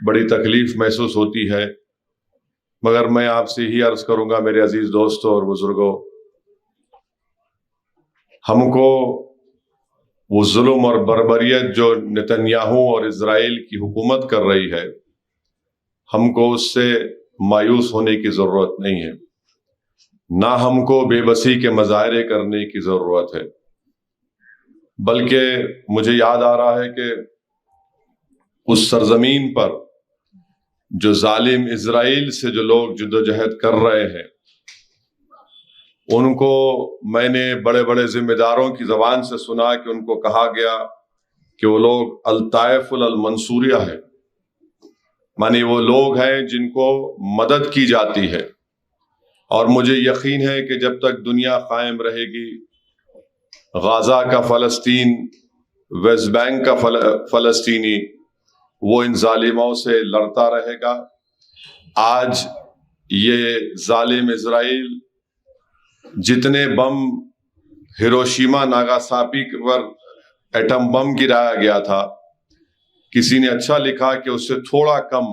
بڑی تکلیف محسوس ہوتی ہے، مگر میں آپ سے ہی عرض کروں گا میرے عزیز دوستوں اور بزرگوں، ہم کو وہ ظلم اور بربریت جو نتنیاہو اور اسرائیل کی حکومت کر رہی ہے، ہم کو اس سے مایوس ہونے کی ضرورت نہیں ہے، نہ ہم کو بے بسی کے مظاہرے کرنے کی ضرورت ہے، بلکہ مجھے یاد آ رہا ہے کہ اس سرزمین پر جو ظالم اسرائیل سے جو لوگ جدوجہد کر رہے ہیں، ان کو میں نے بڑے بڑے ذمہ داروں کی زبان سے سنا کہ ان کو کہا گیا کہ وہ لوگ الطائف المنصوریہ ہے، مانی وہ لوگ ہیں جن کو مدد کی جاتی ہے، اور مجھے یقین ہے کہ جب تک دنیا قائم رہے گی، غزہ کا فلسطین، ویسٹ بینک کا فلسطینی وہ ان ظالموں سے لڑتا رہے گا۔ آج یہ ظالم اسرائیل جتنے بم ہیروشیما ناگاساکی پر ایٹم بم گرایا گیا تھا، کسی نے اچھا لکھا کہ اس سے تھوڑا کم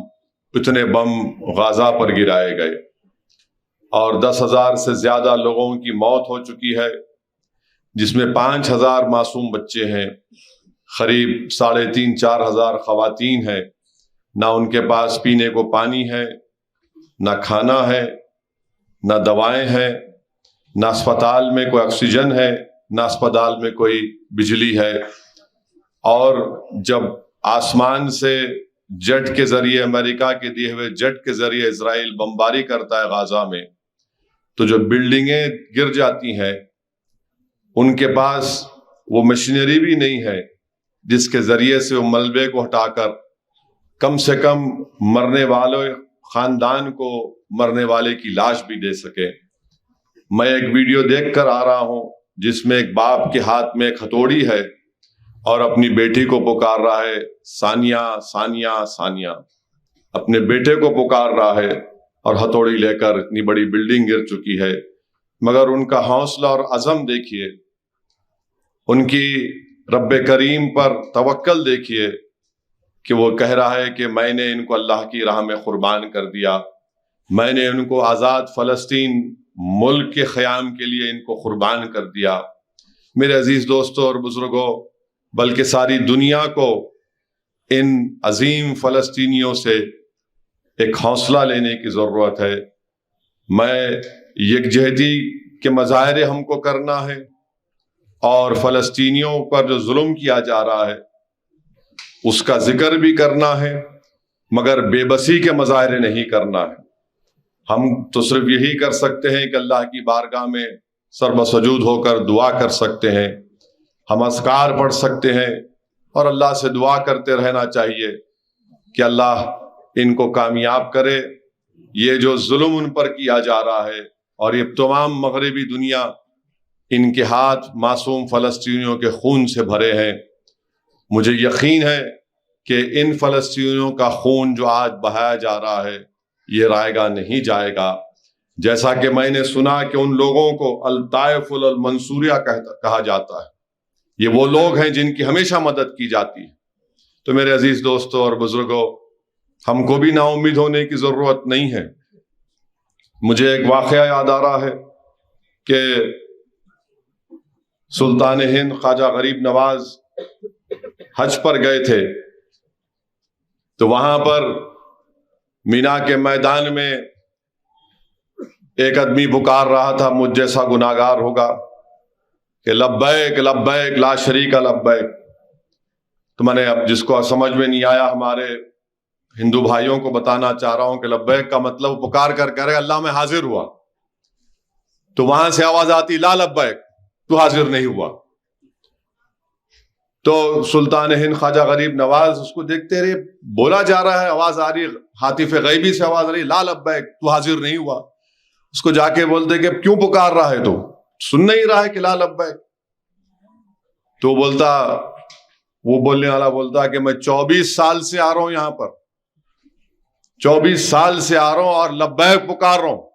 اتنے بم غزہ پر گرائے گئے، اور 10,000 سے زیادہ لوگوں کی موت ہو چکی ہے، جس میں 5,000 معصوم بچے ہیں، قریب 3,500-4 ہزار خواتین ہیں، نہ ان کے پاس پینے کو پانی ہے، نہ کھانا ہے، نہ دوائیں ہیں، نہ اسپتال میں کوئی آکسیجن ہے، نہ اسپتال میں کوئی بجلی ہے۔ اور جب آسمان سے جٹ کے ذریعے، امریکہ کے دیے ہوئے جٹ کے ذریعے اسرائیل بمباری کرتا ہے غزہ میں، تو جو بلڈنگیں گر جاتی ہیں ان کے پاس وہ مشینری بھی نہیں ہے جس کے ذریعے سے وہ ملبے کو ہٹا کر کم سے کم مرنے والے خاندان کو مرنے والے کی لاش بھی دے سکے۔ میں ایک ویڈیو دیکھ کر آ رہا ہوں جس میں ایک باپ کے ہاتھ میں ایک ہتھوڑی ہے اور اپنی بیٹی کو پکار رہا ہے، ثانیہ ثانیہ ثانیہ، اپنے بیٹے کو پکار رہا ہے اور ہتھوڑی لے کر۔ اتنی بڑی بلڈنگ گر چکی ہے، مگر ان کا حوصلہ اور عزم دیکھیے، ان کی رب کریم پر توکل دیکھیے کہ وہ کہہ رہا ہے کہ میں نے ان کو اللہ کی راہ میں قربان کر دیا، میں نے ان کو آزاد فلسطین ملک کے قیام کے لیے ان کو قربان کر دیا۔ میرے عزیز دوستوں اور بزرگوں، بلکہ ساری دنیا کو ان عظیم فلسطینیوں سے ایک حوصلہ لینے کی ضرورت ہے۔ میں یکجہتی کے مظاہرے ہم کو کرنا ہے، اور فلسطینیوں پر جو ظلم کیا جا رہا ہے اس کا ذکر بھی کرنا ہے، مگر بے بسی کے مظاہرے نہیں کرنا ہے۔ ہم تو صرف یہی کر سکتے ہیں کہ اللہ کی بارگاہ میں سر بسجود ہو کر دعا کر سکتے ہیں، ہم اذکار پڑھ سکتے ہیں، اور اللہ سے دعا کرتے رہنا چاہیے کہ اللہ ان کو کامیاب کرے۔ یہ جو ظلم ان پر کیا جا رہا ہے، اور یہ تمام مغربی دنیا، ان کے ہاتھ معصوم فلسطینیوں کے خون سے بھرے ہیں۔ مجھے یقین ہے کہ ان فلسطینیوں کا خون جو آج بہایا جا رہا ہے یہ رائے گا نہیں جائے گا، جیسا کہ میں نے سنا کہ ان لوگوں کو الطائف المنصوریہ کہا جاتا ہے۔ یہ وہ لوگ ہیں جن کی ہمیشہ مدد کی جاتی ہے۔ تو میرے عزیز دوستوں اور بزرگوں، ہم کو بھی نا امید ہونے کی ضرورت نہیں ہے۔ مجھے ایک واقعہ یاد آ رہا ہے کہ سلطان ہند خواجہ غریب نواز حج پر گئے تھے، تو وہاں پر مینا کے میدان میں ایک آدمی پکار رہا تھا، مجھ جیسا گناہگار ہوگا، کہ لبیک لبیک لا شریک لبیک۔ تو میں نے اب جس کو سمجھ میں نہیں آیا، ہمارے ہندو بھائیوں کو بتانا چاہ رہا ہوں کہ لبیک کا مطلب پکار کر کہہ رہے اللہ میں حاضر ہوا، تو وہاں سے آواز آتی لا لبیک، تو حاضر نہیں ہوا۔ تو سلطان ہند خواجہ غریب نواز اس کو دیکھتے رہے، بولا جا رہا ہے، آواز آ رہی، ہاتف غیبی سے آواز آ رہی لا لبیک، تو حاضر نہیں ہوا۔ اس کو جا کے بولتے کہ کیوں پکار رہا ہے، تو سن نہیں رہا ہے کہ لا لبیک؟ تو وہ بولنے والا بولتا کہ میں 24 سال سے آ رہا ہوں یہاں پر، 24 سال سے آ رہا ہوں اور لبیک پکار رہا ہوں۔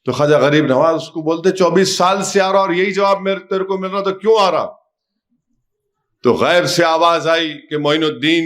تو خواجہ غریب نواز اس کو بولتے 24 سال سے آ رہا اور یہی جواب تیرے کو مل رہا، تو کیوں آ رہا؟ تو غیب سے آواز آئی کہ معین الدین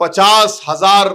50,000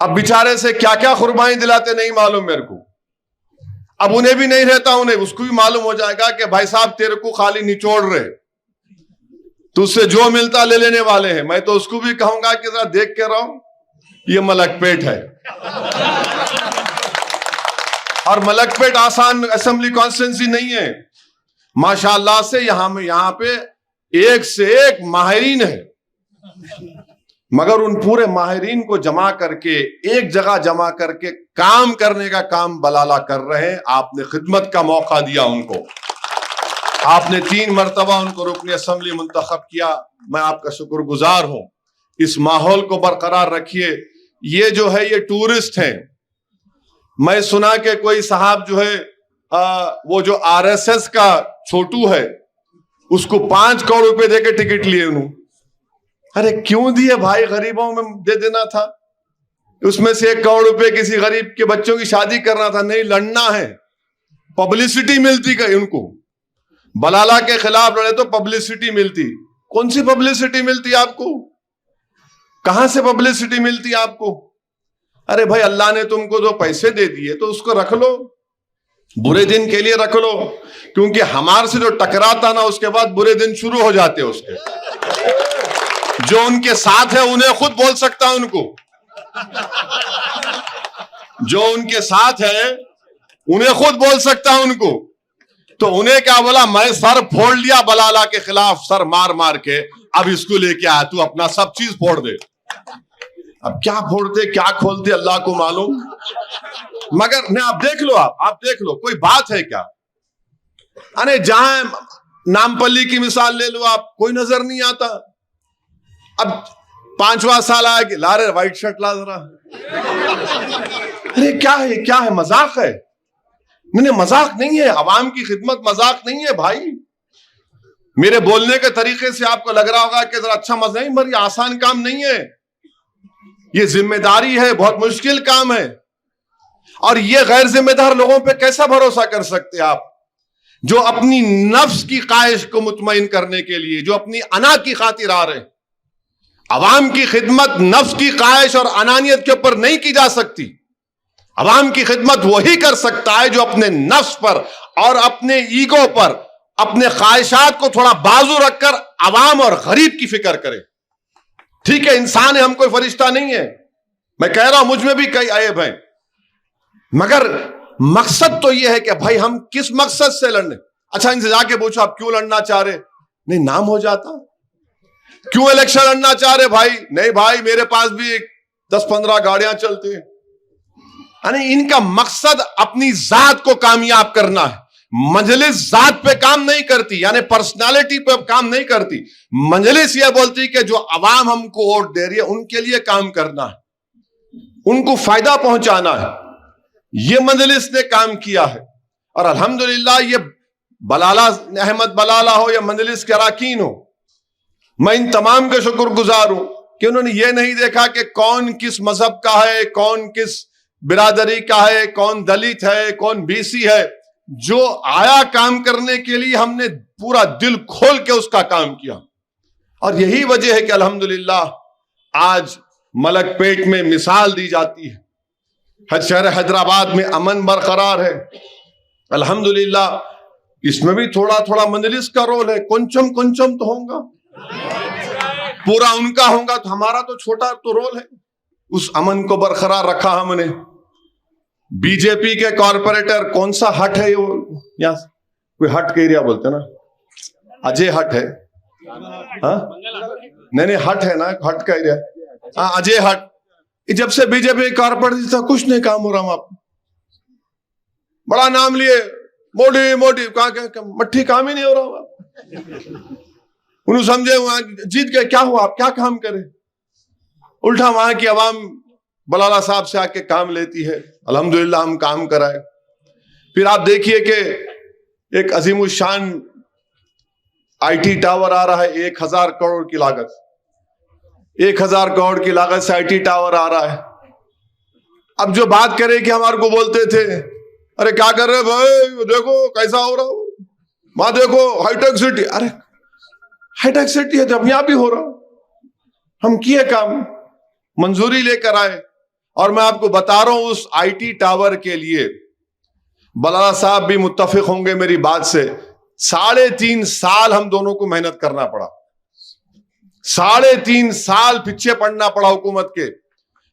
اب بیچارے سے کیا کیا قربانی دلاتے نہیں معلوم میرے کو. اب انہیں بھی نہیں رہتا, انہیں اس کو بھی معلوم ہو جائے گا کہ بھائی صاحب تیرے کو خالی نچوڑ رہے, تو اس سے جو ملتا لے لینے والے ہیں. میں تو اس کو بھی کہوں گا کہ ذرا دیکھ کے رہو, یہ ملک پیٹ ہے. اور ملک پیٹ آسان اسمبلی کانسٹیٹنسی نہیں ہے. ماشاءاللہ سے یہاں پہ ایک سے ایک ماہرین ہے, مگر ان پورے ماہرین کو جمع کر کے ایک جگہ جمع کر کے کام کرنے کا کام بلالہ کر رہے ہیں. آپ نے خدمت کا موقع دیا ان کو, آپ نے 3 مرتبہ ان کو رکن اسمبلی منتخب کیا. میں آپ کا شکر گزار ہوں. اس ماحول کو برقرار رکھیے. یہ جو ہے یہ ٹورسٹ ہیں. میں سنا کہ کوئی صاحب جو ہے وہ جو RSS کا چھوٹو ہے, اس کو 5 کروڑ روپے دے کے ٹکٹ لیے انہوں. ارے کیوں دیے بھائی, غریبوں میں دے دینا تھا. اس میں سے 1 کروڑ روپے کسی غریب کے بچوں کی شادی کرنا تھا. نہیں, لڑنا ہے, پبلسٹی ملتی کہ ان کو. بلالہ کے خلاف لڑے تو پبلسٹی ملتی. کون سی پبلسٹی ملتی آپ کو؟ کہاں سے پبلسٹی ملتی آپ کو؟ ارے بھائی اللہ نے تم کو جو پیسے دے دیے تو اس کو رکھ لو, برے دن کے لیے رکھ لو. کیونکہ ہمارے سے جو ٹکراتا نا اس کے بعد برے دن شروع ہو جاتے اس کے. جو ان کے ساتھ ہے انہیں خود بول سکتا ان کو, جو ان کے ساتھ ہے انہیں خود بول سکتا ان کو. تو انہیں کیا بولا, میں سر پھوڑ لیا بلالہ کے خلاف, سر مار مار کے, اب اس کو لے کے آیا, تو اپنا سب چیز پھوڑ دے. اب کیا پھوڑتے کیا کھولتے اللہ کو معلوم. مگر نہیں, آپ دیکھ لو, آپ دیکھ لو, کوئی بات ہے کیا؟ ارے جہاں نامپلی کی مثال لے لو آپ, کوئی نظر نہیں آتا. اب 5واں سال آیا کہ لا رہے وائٹ شرٹ لا ذرا. ارے کیا ہے, کیا ہے, مذاق ہے؟ نہیں مذاق نہیں ہے. عوام کی خدمت مذاق نہیں ہے بھائی. میرے بولنے کے طریقے سے آپ کو لگ رہا ہوگا کہ ذرا اچھا مزہ نہیں, مگر یہ آسان کام نہیں ہے. یہ ذمہ داری ہے, بہت مشکل کام ہے. اور یہ غیر ذمہ دار لوگوں پہ کیسا بھروسہ کر سکتے آپ, جو اپنی نفس کی خواہش کو مطمئن کرنے کے لیے, جو اپنی انا کی خاطر آ رہے ہیں. عوام کی خدمت نفس کی خواہش اور انانیت کے اوپر نہیں کی جا سکتی. عوام کی خدمت وہی کر سکتا ہے جو اپنے نفس پر اور اپنے ایگو پر, اپنے خواہشات کو تھوڑا بازو رکھ کر عوام اور غریب کی فکر کرے. ٹھیک ہے, انسان ہے, ہم کوئی فرشتہ نہیں ہے. میں کہہ رہا ہوں مجھ میں بھی کئی عیب ہیں, مگر مقصد تو یہ ہے کہ بھائی ہم کس مقصد سے لڑنے. اچھا ان سے جا کے پوچھو آپ کیوں لڑنا چاہ رہے, نہیں نام ہو جاتا. کیوں الیکشن لڑنا چاہ رہے بھائی, نہیں بھائی میرے پاس بھی 10-15 گاڑیاں چلتی ہیں. یعنی ان کا مقصد اپنی ذات کو کامیاب کرنا ہے. مجلس ذات پہ کام نہیں کرتی, یعنی پرسنالٹی پہ کام نہیں کرتی. مجلس یہ بولتی کہ جو عوام ہم کو ووٹ دے رہی ہے ان کے لیے کام کرنا ہے, ان کو فائدہ پہنچانا ہے. یہ مجلس نے کام کیا ہے. اور الحمدللہ یہ بلالہ احمد بلالہ ہو یا مجلس کے اراکین ہو, میں ان تمام کے شکر گزار ہوں کہ انہوں نے یہ نہیں دیکھا کہ کون کس مذہب کا ہے, کون کس برادری کا ہے, کون دلت ہے, کون BC ہے. جو آیا کام کرنے کے لیے ہم نے پورا دل کھول کے اس کا کام کیا. اور یہی وجہ ہے کہ الحمدللہ آج ملک پیٹ میں مثال دی جاتی ہے. شہر حیدرآباد میں امن برقرار ہے الحمدللہ. اس میں بھی تھوڑا تھوڑا مجلس کا رول ہے, کنچم تو ہوگا, پورا ان کا ہوگا, تو ہمارا تو چھوٹا تو رول ہے. اس امن کو برقرار رکھا ہم نے. BJP کے کارپوریٹر کون سا ہٹ ہے, یہاں کوئی ہٹ کا ایریا بولتے نا, اجے ہٹ ہے, ہاں نہیں ہٹ ہے نا, ہٹ کا ایریا, ہاں اجے ہٹ. جب سے BJP کارپوریٹر تھا کچھ نہیں کام ہو رہا. آپ بڑا نام لیے, موڈی مٹھی کام ہی نہیں ہو رہا. انہوں سمجھے وہاں جیت گئے, کیا ہوا, آپ کیا کام کرے. الٹا وہاں کی عوام بلالہ صاحب سے آ کے کام لیتی ہے. الحمدللہ ہم کام کرائے. پھر آپ دیکھیے کہ ایک عظیم الشان IT ٹاور آ رہا ہے, 1000 کروڑ کی لاگت, 1000 کروڑ کی لاگت سے IT ٹاور آ رہا ہے. اب جو بات کرے کہ ہمارے کو بولتے تھے ارے کیا کر رہے بھائی, دیکھو کیسا ہو رہا, وہاں دیکھو ہائی ٹیک سٹی. ارے ہائی ٹیک سٹی ہے تو اب یہاں بھی ہو رہا. ہم کیے کام, منظوری لے کر آئے, اور میں آپ کو بتا رہا ہوں اس آئی ٹی ٹاور کے لیے بلالا صاحب بھی متفق ہوں گے میری بات سے, 3.5 سال ہم دونوں کو محنت کرنا پڑا, 3.5 سال پیچھے پڑنا پڑا حکومت کے.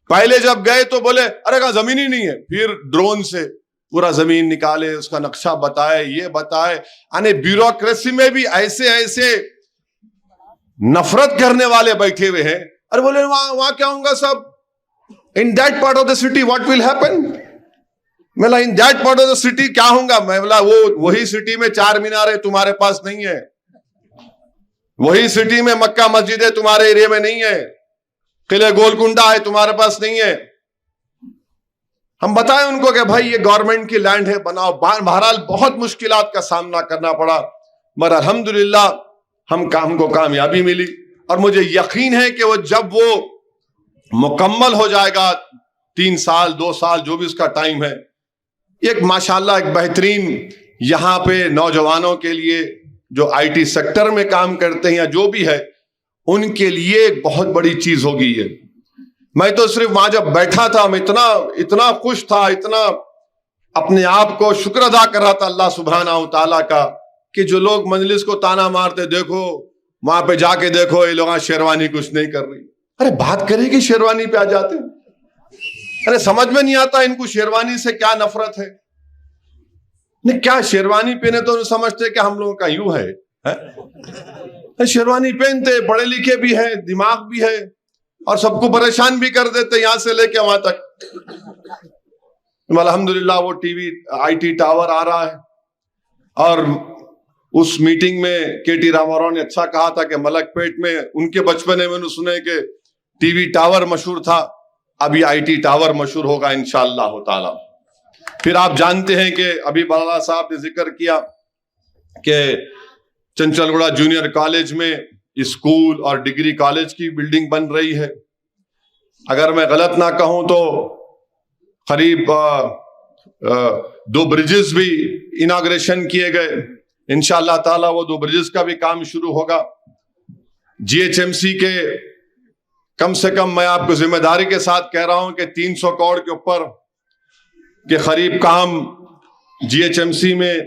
پہلے جب گئے تو بولے ارے کہاں زمین ہی نہیں ہے, پھر ڈرون سے پورا زمین نکالے, اس کا نقشہ بتائے, یہ بتائے. یعنی بیوروکریسی میں بھی ایسے ایسے نفرت کرنے والے بیٹھے ہوئے ہیں. ارے بولے وہاں کیا ہوں گا سب, in that part of the city what will happen. میں بولا in that part of the city کیا ہوں گا, میں بولا وہی سٹی میں 4 مینار ہے تمہارے پاس نہیں ہے, وہی سٹی میں مکہ مسجد ہے تمہارے ایریا میں نہیں ہے, قلعہ گولکنڈا ہے تمہارے پاس نہیں ہے. ہم بتائیں ان کو کہ بھائی یہ گورنمنٹ کی لینڈ ہے بناؤ. بہرحال بہت مشکلات کا سامنا کرنا پڑا, مگر الحمدللہ ہم کو کامیابی ملی. اور مجھے یقین ہے کہ وہ جب وہ مکمل ہو جائے گا 3 سال 2 سال جو بھی اس کا ٹائم ہے, ایک ماشاءاللہ ایک بہترین یہاں پہ نوجوانوں کے لیے جو آئی ٹی سیکٹر میں کام کرتے ہیں یا جو بھی ہے ان کے لیے ایک بہت بڑی چیز ہوگی یہ. میں تو صرف وہاں جب بیٹھا تھا میں اتنا خوش تھا, اتنا اپنے آپ کو شکر ادا کر رہا تھا اللہ سبحانہ و تعالیٰ کا کہ جو لوگ مجلس کو تانا مارتے دیکھو وہاں پہ جا کے دیکھو یہ لوگ شیروانی کچھ نہیں کر رہی. ارے بات کرے کہ شیروانی پہ آ جاتے, ارے سمجھ میں نہیں آتا ان کو شیروانی سے کیا نفرت ہے. نہیں کیا شیروانی پہنے تو سمجھتے کہ ہم لوگوں کا یوں ہے, شیروانی پہنتے, پڑھے لکھے بھی ہیں, دماغ بھی ہے, اور سب کو پریشان بھی کر دیتے یہاں سے لے کے وہاں تک. الحمدللہ وہ T V I T tower آ رہا ہے. اور اس میٹنگ میں کے ٹی راما راؤ نے اچھا کہا تھا کہ ملک پیٹ میں ان کے بچپنے میں نے سنے کہ ٹی وی ٹاور مشہور تھا, ابھی آئی ٹی ٹاور مشہور ہوگا انشاءاللہ تعالی. پھر آپ جانتے ہیں کہ ابھی بلالا صاحب نے ذکر کیا کہ چنچل گوڑا جونیئر کالج میں اسکول اور ڈگری کالج کی بلڈنگ بن رہی ہے. اگر میں غلط نہ کہوں تو قریب 2 برجز بھی اناگریشن کیے گئے. انشاءاللہ تعالی وہ 2 برجز کا بھی کام شروع ہوگا. جی ایچ ایم سی کے کم سے کم میں آپ کو ذمہ داری کے ساتھ کہہ رہا ہوں کہ 300 کروڑ کے اوپر کے قریب کام جی ایچ ایم سی میں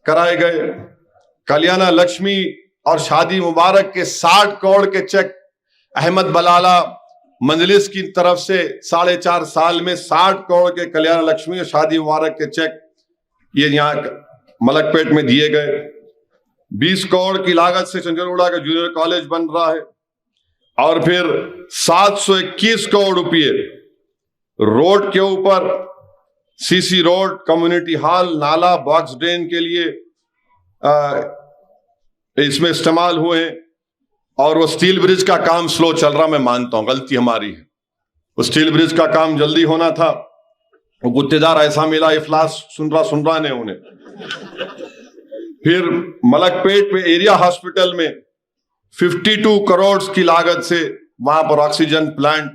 کرائے گئے. کلیانہ لکشمی اور شادی مبارک کے 60 کروڑ کے چیک احمد بلالہ مجلس کی طرف سے 4.5 سال میں 60 کروڑ کے کلیانہ لکشمی اور شادی مبارک کے چیک یہ یہاں ملک پیٹ میں دیے گئے. 20 کروڑ کی لاگت سے چنچلگوڑا کا جونیئر کالج بن رہا ہے. اور پھر 721 کروڑ روپئے روڈ کے اوپر سی سی روڈ, کمیونٹی ہال, نالا, باکس ڈرین کے لیے اس میں استعمال ہوئے ہیں. اور وہ سٹیل برج کا کام سلو چل رہا, میں مانتا ہوں غلطی ہماری ہے, وہ سٹیل برج کا کام جلدی ہونا تھا. وہ گتےدار ایسا ملا افلاس سن رہا نے انہیں. پھر ملک پیٹ پہ ایریا ہاسپٹل میں 52 کروڑ کی لاگت سے وہاں پر آکسیجن پلانٹ,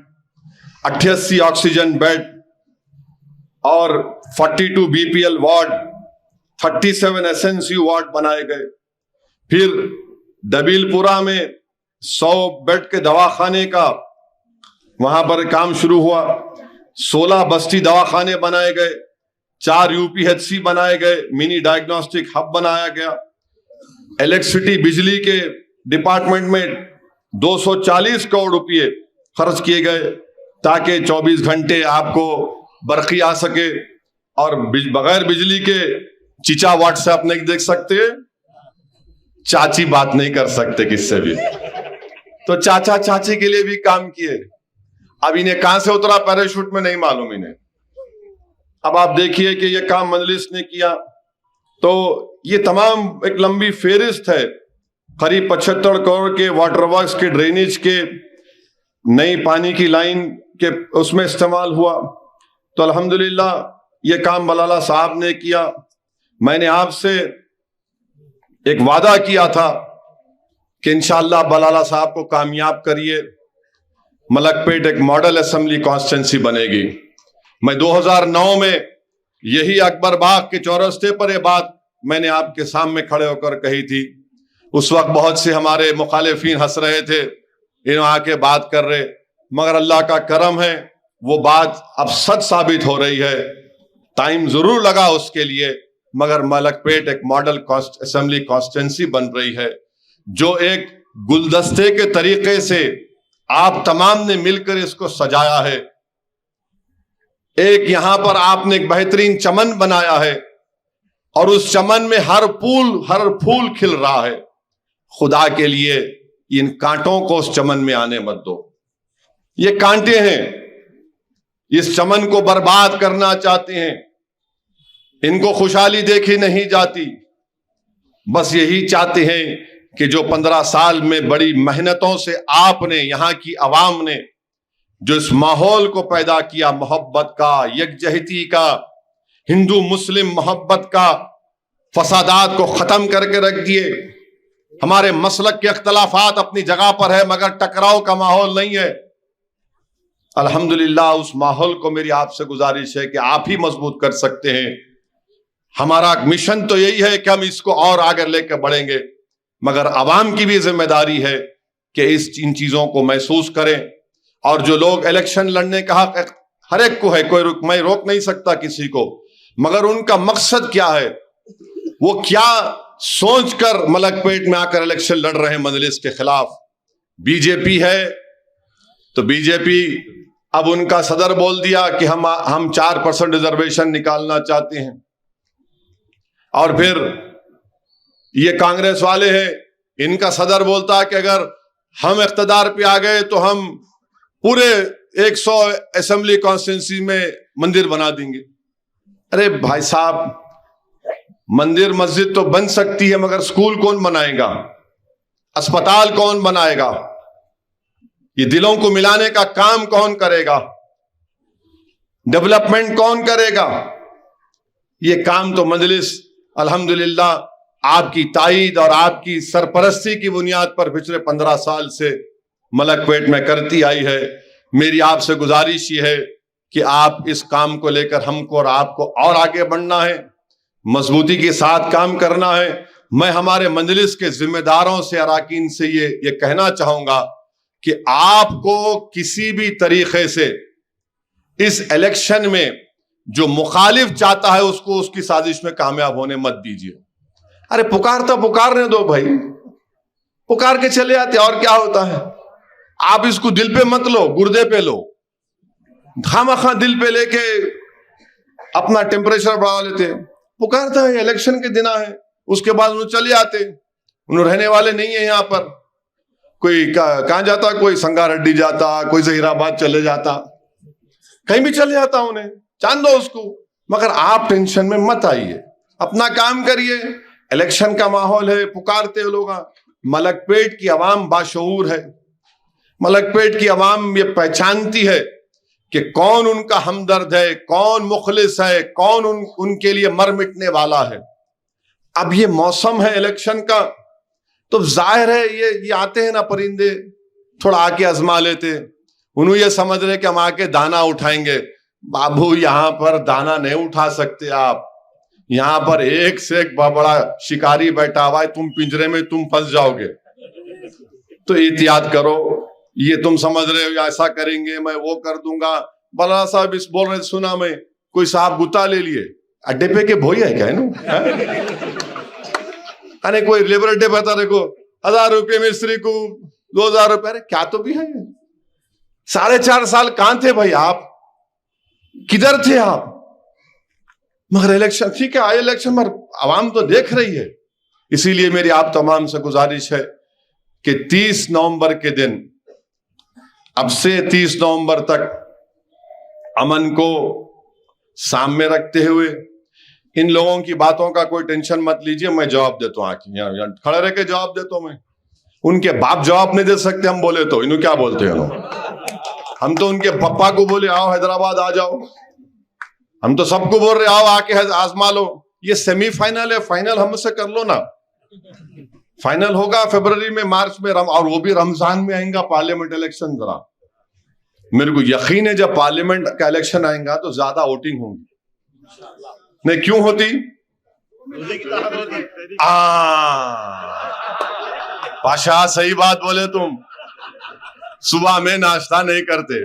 88 آکسیجن بیڈ اور 42 B P L ward, 37 S N C ward بنائے گئے. پھر دبیل پورا میں 100 بیڈ کے دواخانے کا وہاں پر کام شروع ہوا. 16 بستی دواخانے بنائے گئے, 4 یو پی ایچ سی بنائے گئے, منی ڈائگنوسٹک ہب بنایا گیا. الیکٹریسٹی بجلی کے ڈپارٹمنٹ میں 240 کروڑ روپئے خرچ کیے گئے تاکہ 24 گھنٹے آپ کو برقی آ سکے. اور بغیر بجلی کے چیچا واٹس ایپ نہیں دیکھ سکتے, چاچی بات نہیں کر سکتے کس سے بھی, تو چاچا چاچی کے لیے بھی کام کیے. اب انہیں کہاں سے اترا پیراشوٹ میں نہیں معلوم انہیں. اب آپ دیکھیے کہ یہ کام مجلس نے کیا. تو یہ تمام ایک لمبی فہرست ہے. قریب 75 کروڑ کے واٹر ورکس کے ڈرینیج کے نئی پانی کی لائن کے اس میں استعمال ہوا. تو الحمدللہ یہ کام بلالہ صاحب نے کیا. میں نے آپ سے ایک وعدہ کیا تھا کہ انشاءاللہ بلالہ صاحب کو کامیاب کریے, ملک پیٹ ایک ماڈل اسمبلی کانسٹیٹنسی بنے گی. میں 2009 میں یہی اکبر باغ کے چورستے پر یہ بات میں نے آپ کے سامنے کھڑے ہو کر کہی تھی. اس وقت بہت سے ہمارے مخالفین ہنس رہے تھے, انہوں آ کے بات کر رہے, مگر اللہ کا کرم ہے وہ بات اب سچ ثابت ہو رہی ہے. ٹائم ضرور لگا اس کے لیے, مگر ملک پیٹ ایک ماڈل اسمبلی کانسٹیٹنسی بن رہی ہے, جو ایک گلدستے کے طریقے سے آپ تمام نے مل کر اس کو سجایا ہے. ایک یہاں پر آپ نے ایک بہترین چمن بنایا ہے, اور اس چمن میں ہر پھول کھل رہا ہے. خدا کے لیے ان کانٹوں کو اس چمن میں آنے مت دو. یہ کانٹے ہیں, اس چمن کو برباد کرنا چاہتے ہیں. ان کو خوشحالی دیکھی نہیں جاتی. بس یہی چاہتے ہیں کہ جو 15 سال میں بڑی محنتوں سے آپ نے, یہاں کی عوام نے جو اس ماحول کو پیدا کیا, محبت کا, یکجہتی کا, ہندو مسلم محبت کا, فسادات کو ختم کر کے رکھ دیے. ہمارے مسلک کے اختلافات اپنی جگہ پر ہے, مگر ٹکراؤ کا ماحول نہیں ہے. الحمدللہ اس ماحول کو میری آپ سے گزارش ہے کہ آپ ہی مضبوط کر سکتے ہیں. ہمارا مشن تو یہی ہے کہ ہم اس کو اور آگے لے کے بڑھیں گے, مگر عوام کی بھی ذمہ داری ہے کہ ان چیزوں کو محسوس کریں. اور جو لوگ الیکشن لڑنے کا حق ہر ایک کو ہے, میں روک نہیں سکتا کسی کو, مگر ان کا مقصد کیا ہے, وہ کیا سوچ کر ملک پیٹ میں آ کر الیکشن لڑ رہے ہیں مجلس کے خلاف. بی جے پی ہے تو بی جے پی اب ان کا صدر بول دیا کہ ہم 4% ریزرویشن نکالنا چاہتے ہیں. اور پھر یہ کانگریس والے ہیں, ان کا صدر بولتا ہے کہ اگر ہم اقتدار پہ آ گئے تو ہم پورے 100 اسمبلی کانسٹیٹنسی میں مندر بنا دیں گے. ارے بھائی صاحب, مندر مسجد تو بن سکتی ہے, مگر اسکول کون بنائے گا, اسپتال کون بنائے گا, یہ دلوں کو ملانے کا کام کون کرے گا, ڈیولپمنٹ کون کرے گا؟ یہ کام تو مجلس الحمدللہ آپ کی تائید اور آپ کی سرپرستی کی بنیاد پر پچھلے 15 سال سے ملک پیٹ میں کرتی آئی ہے. میری آپ سے گزارش یہ ہے کہ آپ اس کام کو لے کر ہم کو اور آپ کو اور آگے بڑھنا ہے, مضبوطی کے ساتھ کام کرنا ہے. میں ہمارے مجلس کے ذمہ داروں سے, اراکین سے یہ کہنا چاہوں گا کہ آپ کو کسی بھی طریقے سے اس الیکشن میں جو مخالف چاہتا ہے اس کو اس کی سازش میں کامیاب ہونے مت دیجیے. ارے پکارنے دو بھائی, پکار کے چلے آتے, اور کیا ہوتا ہے. آپ اس کو دل پہ مت لو, گردے پہ لو. خامخواہ دل پہ لے کے اپنا ٹیمپریچر بڑھا لیتے. پکارتا ہے, الیکشن کے دن ہے, اس کے بعد انہوں چلے آتے. انہوں رہنے والے نہیں ہیں یہاں پر. کوئی کہاں جاتا, کوئی سنگا ریڈی جاتا, کوئی ظہیر آباد چلے جاتا, کہیں بھی چلے جاتا انہیں, جان دو اس کو. مگر آپ ٹینشن میں مت آئیے, اپنا کام کریے. الیکشن کا ماحول ہے, پکارتے لوگ. ملک پیٹ کی عوام باشعور ہے. ملک پیٹ کی عوام یہ پہچانتی ہے کہ کون ان کا ہمدرد ہے, کون مخلص ہے, کون ان کے لیے مر مٹنے والا ہے. اب یہ موسم ہے الیکشن کا, تو ظاہر ہے یہ آتے ہیں نا پرندے, تھوڑا آ کے آزما لیتے. انہوں یہ سمجھ رہے کہ ہم آ کے دانا اٹھائیں گے. بابو یہاں پر دانا نہیں اٹھا سکتے آپ. یہاں پر ایک سے ایک بڑا شکاری بیٹھا ہوا ہے, تم پنجرے میں تم پھنس جاؤ گے. تو احتیاط کرو. یہ تم سمجھ رہے ہو ایسا کریں گے, میں وہ کر دوں گا. بلا صاحب اس بول رہے سنا میں, کوئی صاحب گتا لے لیے اڈے پہ کے بھوئی ہے کیا ارے کوئی لیبر اڈے پہ تھا, دیکھو 1000 روپے مستری کو 2000 روپے. ارے کیا تو بھی ہے. 4.5 سال کہاں تھے بھائی آپ, کدھر تھے آپ؟ مگر الیکشن ٹھیک ہے, آئے الیکشن پر عوام تو دیکھ رہی ہے. اسی لیے میری آپ تمام سے گزارش ہے کہ 30 نومبر کے دن, اب سے 30 نومبر تک امن کو سامنے رکھتے ہوئے ان لوگوں کی باتوں کا کوئی ٹینشن مت لیجئے. میں جواب دیتا ہوں, آ یہاں کھڑے رہ کے جواب دیتا ہوں. میں ان کے باپ جواب نہیں دے سکتے, ہم بولے تو انہوں کیا بولتے ہیں. ہم تو ان کے پپا کو بولے آؤ حیدرآباد آ جاؤ. ہم تو سب کو بول رہے آؤ آ کے آزما لو. یہ سیمی فائنل ہے, فائنل ہم سے کر لو نا. فائنل ہوگا فروری میں, مارچ میں, اور وہ بھی رمضان میں آئیں گا پارلیمنٹ الیکشن. ذرا میرے کو یقین ہے جب پارلیمنٹ کا الیکشن آئیں گا تو زیادہ ووٹنگ ہوگی. نہیں کیوں ہوتی؟ پاشا صحیح بات بولے تم. صبح میں ناشتہ نہیں کرتے,